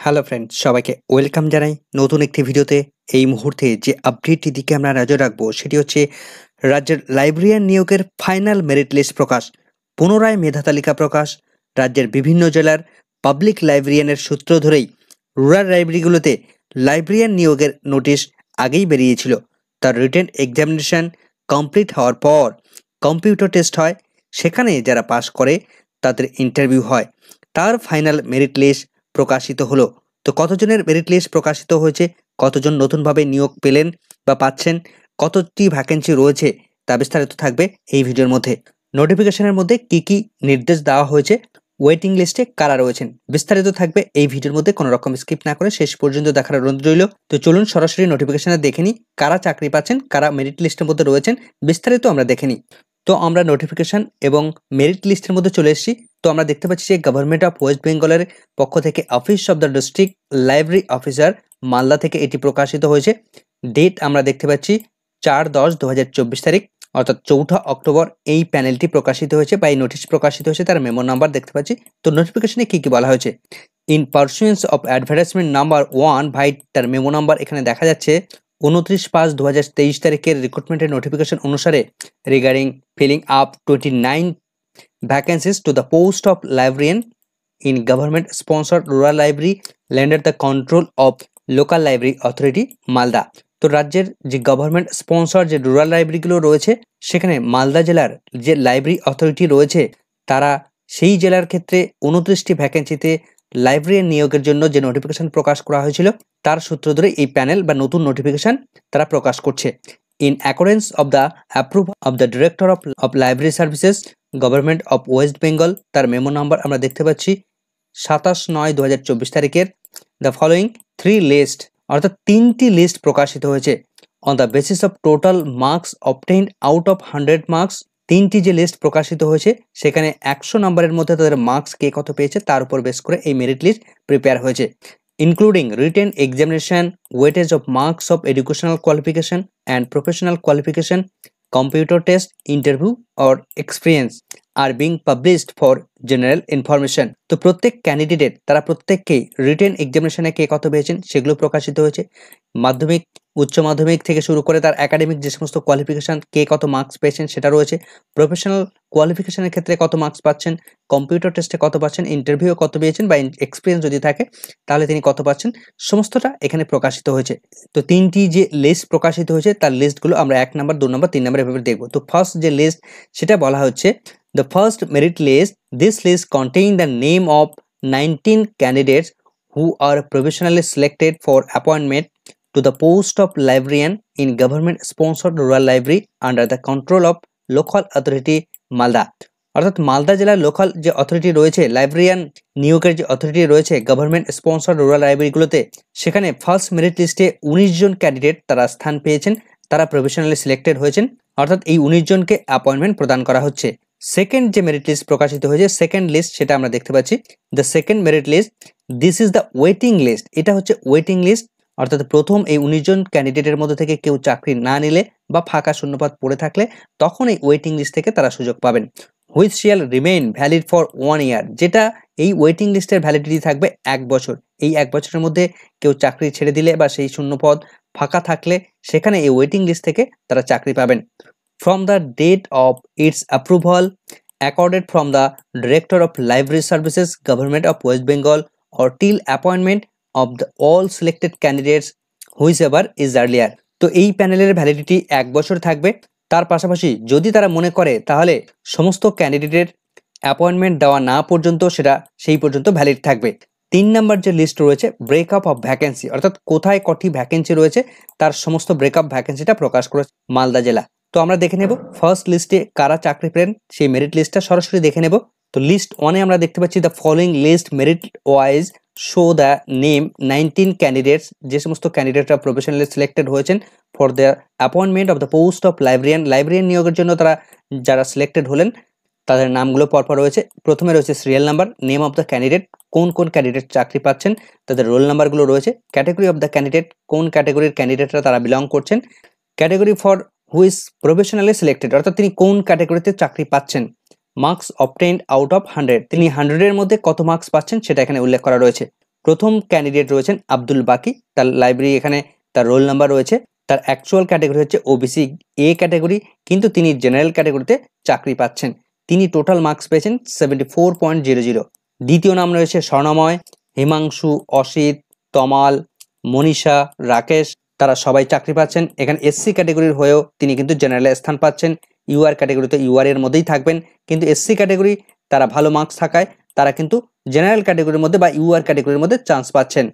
Hello friends, সবাইকে welcome জানাই নতুন একটি ভিডিওতে। এই মুহূর্তে যে আপডেটটি দিকে আমরা নজর রাখবো সেটি হচ্ছে রাজ্যের লাইব্রেরিয়ান নিয়োগের ফাইনাল মেরিট লিস্ট প্রকাশ, পুনরায় মেধা তালিকা প্রকাশ। রাজ্যের বিভিন্ন জেলার পাবলিক লাইব্রেরিয়ানের সূত্র ধরেই রুরাল লাইব্রেরিগুলোতে লাইব্রেরিয়ান নিয়োগের নোটিশ আগেই বেরিয়েছিল। তার রিটেন এক্সামিনেশন কমপ্লিট হওয়ার পর কম্পিউটার টেস্ট হয়, সেখানে যারা পাস করে তাদের ইন্টারভিউ হয়, তার ফাইনাল মেরিট লিস্ট প্রকাশিত হলো। তো কতজনের মেরিট লিস্ট প্রকাশিত হয়েছে, কতজন নতুনভাবে নিয়োগ পেলেন বা পাচ্ছেন, কতটি ভ্যাকেন্সি রয়েছে, তা বিস্তারিত থাকবে এই ভিডিওর মধ্যে। নোটিফিকেশনের মধ্যে কি কি নির্দেশ দেওয়া হয়েছে, ওয়েটিং লিস্টে কারা রয়েছেন, বিস্তারিত থাকবে এই ভিডিওর মধ্যে। কোনো রকম স্কিপ না করে শেষ পর্যন্ত দেখার অনুরোধ রইল। তো চলুন সরাসরি নোটিফিকেশনে দেখে নিই কারা চাকরি পাচ্ছেন, কারা মেরিট লিস্টের মধ্যে রয়েছেন, বিস্তারিত আমরা দেখে নিই। তো আমরা নোটিফিকেশন এবং মেরিট লিস্টের মধ্যে চলে এসেছি। তো আমরা দেখতে পাচ্ছি যে গভর্নমেন্ট অফ ওয়েস্ট বেঙ্গলের পক্ষ থেকে office of the district library officer Malda থেকে এটি প্রকাশিত হয়েছে। ডেট আমরা দেখতে পাচ্ছি 4/10/2024 তারিখ, অর্থাৎ 4 অক্টোবর এই প্যানেলটি প্রকাশিত হয়েছে বা এই নোটিশ প্রকাশিত হয়েছে। তার মেমো নাম্বার দেখতে পাচ্ছি। তো নোটিফিকেশনে কি কি বলা হয়েছে, ইন পারসুয়েন্স অফ অ্যাডভার্টাইজমেন্ট নাম্বার 1 ভাই, তার মেমো নাম্বার এখানে দেখা যাচ্ছে 29/5/2023 তারিখের রিক্রুটমেন্টের নোটিফিকেশন অনুসারে regarding filling up 29 vacancies to the post of librarian in government sponsored rural library under the control of local library authority Malda. তো রাজ্যের যে গভর্নমেন্ট স্পন্সর যে রুরাল লাইব্রেরিগুলো রয়েছে, সেখানে মালদা জেলার যে লাইব্রেরি অথরিটি রয়েছে, তারা সেই জেলার ক্ষেত্রে 29টি ভ্যাকেন্সিতে লাইব্রেরিয়ান নিয়োগের জন্য যে নোটিফিকেশন প্রকাশ করা হয়েছিল, তার সূত্র ধরে এই প্যানেল বা নতুন নোটিফিকেশন তারা প্রকাশ করছে। In accordance of the approval of the Director of Library Services, government of West Bengal, তার মেমো নাম্বার আমরা দেখতে পাচ্ছি 27/9/2024 তারিখের, দ্য ফলোয়িং 3 লিস্ট, অর্থাৎ 3টি লিস্ট প্রকাশিত হয়েছে। On the basis of total marks obtained out of 100 marks, 3টি যে লিস্ট প্রকাশিত হয়েছে সেখানে 100 নম্বরের মধ্যে তাদের মার্কস কে কত পেয়েছে তার উপর বেস করে এই মেরিট লিস্ট প্রিপেয়ার হয়েছে। Including written examination, weightage of marks of educational qualification and professional qualification, computer test, interview or experience are being published for general information. তো প্রত্যেক ক্যান্ডিডেট তারা প্রত্যেককেই রিটেন এক্সামিনেশনে কে কত পেয়েছেন সেগুলো প্রকাশিত হয়েছে। মাধ্যমিক, উচ্চ মাধ্যমিক থেকে শুরু করে তার একাডেমিক যে সমস্ত কোয়ালিফিকেশান, কে কত মার্কস পেয়েছেন সেটা রয়েছে। প্রফেশনাল কোয়ালিফিকেশনের ক্ষেত্রে কত মার্কস পাচ্ছেন, কম্পিউটার টেস্টে কত পাচ্ছেন, ইন্টারভিউ কত পেয়েছেন বা এক্সপিরিয়েন্স যদি থাকে তাহলে তিনি কত পাচ্ছেন, সমস্তটা এখানে প্রকাশিত হয়েছে। তো 3টি যে লিস্ট প্রকাশিত হয়েছে তার লিস্টগুলো আমরা 1 নম্বর, 2 নম্বর, 3 নম্বর এভাবে দেখব। তো ফার্স্ট যে লিস্ট সেটা বলা হচ্ছে the first merit list. This list contains the name of 19 candidates who are provisionally selected for appointment to the post of librarian in government sponsored rural library under the control of local authority Malda. অর্থাৎ মালদা জেলার local যে authority রয়েছে, librarian নিয়োগের যে authority রয়েছে government sponsor rural লাইব্রেরিগুলোতে, সেখানে first merit লিস্টে 19 জন candidate তারা স্থান পেয়েছেন, তারা প্রভিশনালি সিলেক্টেড হয়েছেন, অর্থাৎ এই 19 জনকে অ্যাপয়েন্টমেন্ট প্রদান করা হচ্ছে। সেকেন্ড যে মেরিট লিস্ট প্রকাশিত হয়েছে, সেকেন্ড লিস্ট, সেটা আমরা দেখতে পাচ্ছি the second merit list, this is the waiting list. এটা হচ্ছে ওয়েটিং লিস্ট, অর্থাৎ প্রথম এই 19 জন ক্যান্ডিডেটের মধ্যে থেকে কেউ চাকরি না নিলে বা ফাঁকা শূন্যপদ পড়ে থাকলে তখন এই ওয়েটিং লিস্ট থেকে তারা সুযোগ পাবেন। হুইচ শিয়াল রিমেইন ভ্যালিড ফর 1 ইয়ার, যেটা এই ওয়েটিং লিস্টের ভ্যালিডিটি থাকবে 1 বছর। এই 1 বছরের মধ্যে কেউ চাকরি ছেড়ে দিলে বা সেই শূন্যপদ ফাঁকা থাকলে সেখানে এই ওয়েটিং লিস্ট থেকে তারা চাকরি পাবেন। From the date of its approval, accorded from the Director of Library Services, Government of West Bengal, or till appointment of the all selected candidates whichever is earlier. তো এই প্যানেলের ভ্যালিডিটি 1 বছর থাকবে। তার পাশাপাশি যদি তারা মনে করে তাহলে সমস্ত ক্যান্ডিডেটের অ্যাপয়েন্টমেন্ট দেওয়া না পর্যন্ত সেটা সেই পর্যন্ত ভ্যালিড থাকবে। 3 নম্বর যে লিস্ট রয়েছে ব্রেকআপ অফ ভ্যাকেন্সি, অর্থাৎ কোথায় কটি ভ্যাকেন্সি রয়েছে তার সমস্ত ব্রেকআপ ভ্যাকেন্সিটা প্রকাশ করেছে মালদা জেলা। তো আমরা দেখে নেব ফার্স্ট লিস্টে কারা চাকরি পেলেন সেই মেরিট লিস্টটা সরাসরি দেখে নেব। তো লিস্ট 1-এ আমরা দেখতে পাচ্ছি the following list merit wise show the name 19 candidates, যে সমস্ত ক্যান্ডিডেটরা প্রফেশনালি সিলেক্টেড হয়েছেন for the appointment of the post of librarian. Librarian নিয়োগের জন্য তারা যারা সিলেক্টেড হলেন তাদের নামগুলো পরপর রয়েছে। প্রথমে রয়েছে serial number, name of the candidate, কোন কোন ক্যান্ডিডেট চাকরি পাচ্ছেন তাদের রোল নাম্বারগুলো রয়েছে, ক্যাটাগরি অফ দ্য ক্যান্ডিডেট, কোন ক্যাটাগরির ক্যান্ডিডেটরা তারা বিলং করছেন, category for who is professionally selected, অর্থাৎ তিনি কোন ক্যাটাগরিতে চাকরি পাচ্ছেন, মার্কস অবটেইনড আউট অফ 100, তিনি 100-এর মধ্যে কত মার্কস পাচ্ছেন সেটা এখানে উল্লেখ করা রয়েছে। প্রথম ক্যান্ডিডেট রয়েছেন আব্দুল বাকি, তার লাইব্রেরি এখানে তার রোল নাম্বার রয়েছে, তার অ্যাকচুয়াল ক্যাটাগরি হচ্ছে ওবিসি এ ক্যাটাগরি, কিন্তু তিনি জেনারেল ক্যাটাগরিতে চাকরি পাচ্ছেন। তিনি টোটাল মার্কস পেয়েছেন 74.00। দ্বিতীয় নাম রয়েছে স্বর্ণময়, হিমাংশু, অসিত, তমাল, মনীষা, রাকেশ, তারা সবাই চাকরি পাচ্ছেন। এখানে এসসি ক্যাটাগরির হয়েও তিনি কিন্তু জেনারেলে স্থান পাচ্ছেন। ইউআর ক্যাটাগরিতে ইউআর এর মধ্যেই থাকবেন, কিন্তু এসসি ক্যাটাগরি তারা ভালো মার্কস থাকায় তারা কিন্তু জেনারেল ক্যাটাগরির মধ্যে বা ইউআর ক্যাটাগরির মধ্যে চান্স পাচ্ছেন।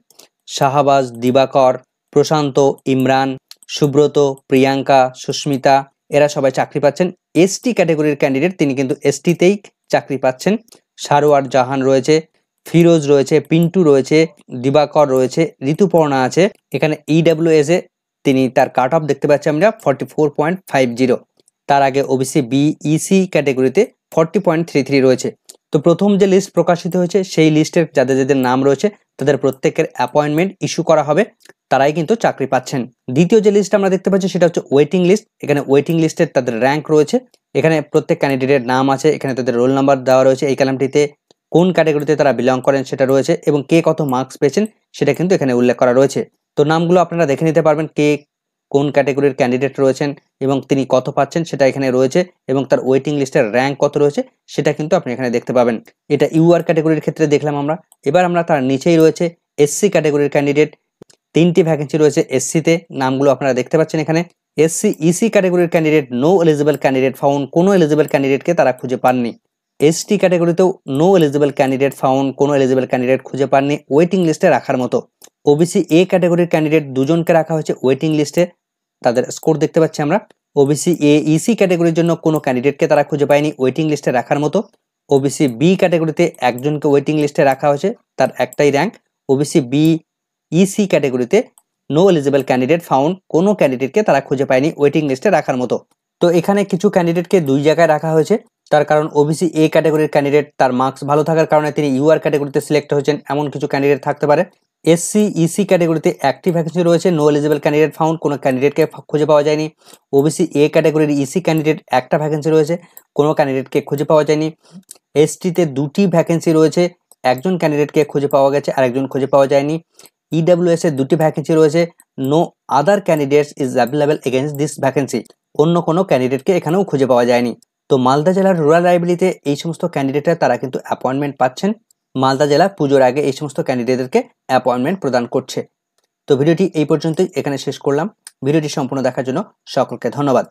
শাহবাজ, দিবাকর, প্রশান্ত, ইমরান, সুব্রত, প্রিয়াঙ্কা, সুস্মিতা, এরা সবাই চাকরি পাচ্ছেন। এসটি ক্যাটাগরির ক্যান্ডিডেট তিনি কিন্তু এসটিতেই চাকরি পাচ্ছেন। সারোয়ার জাহান রয়েছে, ফিরোজ রয়েছে, পিন্টু রয়েছে, দিবাকর রয়েছে, ঋতুপর্ণা আছে। এখানে ইডব্লিউএস এ তিনি তার কাট অফ দেখতে পাচ্ছি আমরা 44.50। তার আগে ওবিসি বি ইসি ক্যাটাগরিতে 40.33 রয়েছে। তো প্রথম যে লিস্ট প্রকাশিত হয়েছে সেই লিস্টের যাদের যাদের নাম রয়েছে তাদের প্রত্যেকের অ্যাপয়েন্টমেন্ট ইস্যু করা হবে, তারাই কিন্তু চাকরি পাচ্ছেন। দ্বিতীয় যে লিস্ট আমরা দেখতে পাচ্ছি সেটা হচ্ছে ওয়েটিং লিস্ট। এখানে ওয়েটিং লিস্টের তাদের র্যাঙ্ক রয়েছে, এখানে প্রত্যেক ক্যান্ডিডেটের নাম আছে, এখানে তাদের রোল নাম্বার দেওয়া রয়েছে, এই কলামটিতে কোন ক্যাটাগরিতে তারা বিলং করেন সেটা রয়েছে এবং কে কত মার্কস পেয়েছেন সেটা কিন্তু এখানে উল্লেখ করা রয়েছে। তো নামগুলো আপনারা দেখে নিতে পারবেন, কে কোন ক্যাটাগরির ক্যান্ডিডেট রয়েছেন এবং তিনি কত পাচ্ছেন সেটা এখানে রয়েছে, এবং তার ওয়েটিং লিস্টের র্যাঙ্ক কত রয়েছে সেটা কিন্তু আপনি এখানে দেখতে পাবেন। এটা ইউআর ক্যাটাগরির ক্ষেত্রে দেখলাম আমরা। এবার আমরা তার নিচেই রয়েছে এসসি ক্যাটাগরির ক্যান্ডিডেট, 3টি ভ্যাকেন্সি রয়েছে এসসিতে, নামগুলো আপনারা দেখতে পাচ্ছেন এখানে। এসসি ইসি ক্যাটাগরির candidate no eligible candidate found, কোনো এলিজিবল ক্যান্ডিডেটকে তারা খুঁজে পাননি। এসটি ক্যাটাগরিতেও নো এলিজিবল ক্যান্ডিডেট ফাউন্ড, কোনো এলিজিবল ক্যান্ডিডেট খুঁজে পাননি ওয়েটিং লিস্টে রাখার মতো। ওবিসি এ ক্যাটাগরির ক্যান্ডিডেট দুজনকে রাখা হয়েছে ওয়েটিং লিস্টে, তাদের স্কোর দেখতে পাচ্ছি আমরা। ওবিসি এ ইসি ক্যাটাগরির জন্য কোনো ক্যান্ডিডেটকে তারা খুঁজে পায়নি ওয়েটিং লিস্টে রাখার মতো। ওবিসি বি ক্যাটাগরিতে একজনকে ওয়েটিং লিস্টে রাখা হয়েছে, তার একটাই র্যাঙ্ক। ওবিসি বি ইসি ক্যাটাগরিতে নো এলিজিবল ক্যান্ডিডেট ফাউন্ড, কোনো ক্যান্ডিডেটকে তারা খুঁজে পায়নি ওয়েটিং লিস্টে রাখার মতো। তো এখানে কিছু ক্যান্ডিডেটকে দুই জায়গায় রাখা হয়েছে, তার কারণ ওবিসি এ ক্যাটাগরির ক্যান্ডিডেট তার মার্কস ভালো থাকার কারণে তিনি ইউআর ক্যাটাগরিতে সিলেক্ট হয়েছেন, এমন কিছু ক্যান্ডিডেট থাকতে পারে। এসসি ইসি ক্যাটাগরিতে একটি ভ্যাকেন্সি রয়েছে, নো এলিজিবল ক্যান্ডিডেট ফাউন্ড, কোনো ক্যান্ডিডেটকে খুঁজে পাওয়া যায়নি। ওবিসি এ ক্যাটাগরির ইসি ক্যান্ডিডেট একটা ভ্যাকেন্সি রয়েছে, কোনো ক্যান্ডিডেটকে খুঁজে পাওয়া যায়নি। এসটিতে দুটি ভ্যাকেন্সি রয়েছে, একজন ক্যান্ডিডেটকে খুঁজে পাওয়া গেছে আর একজন খুঁজে পাওয়া যায়নি। ইডব্লিউএস এর দুটি ভ্যাকেন্সি রয়েছে, no other candidates is available against this vacancy, অন্য কোনো ক্যান্ডিডেটকে এখানেও খুঁজে পাওয়া যায়নি। তো মালদা জেলার রুরাল লাইব্রেরিতে এই সমস্ত ক্যান্ডিডেটরা তারা কিন্তু অ্যাপয়েন্টমেন্ট পাচ্ছেন। মালদা জেলা পুজোর আগে এই সমস্ত ক্যান্ডিডেটদেরকে অ্যাপয়েন্টমেন্ট প্রদান করছে। তো ভিডিওটি এই পর্যন্তই এখানে শেষ করলাম। ভিডিওটি সম্পূর্ণ দেখার জন্য সকলকে ধন্যবাদ।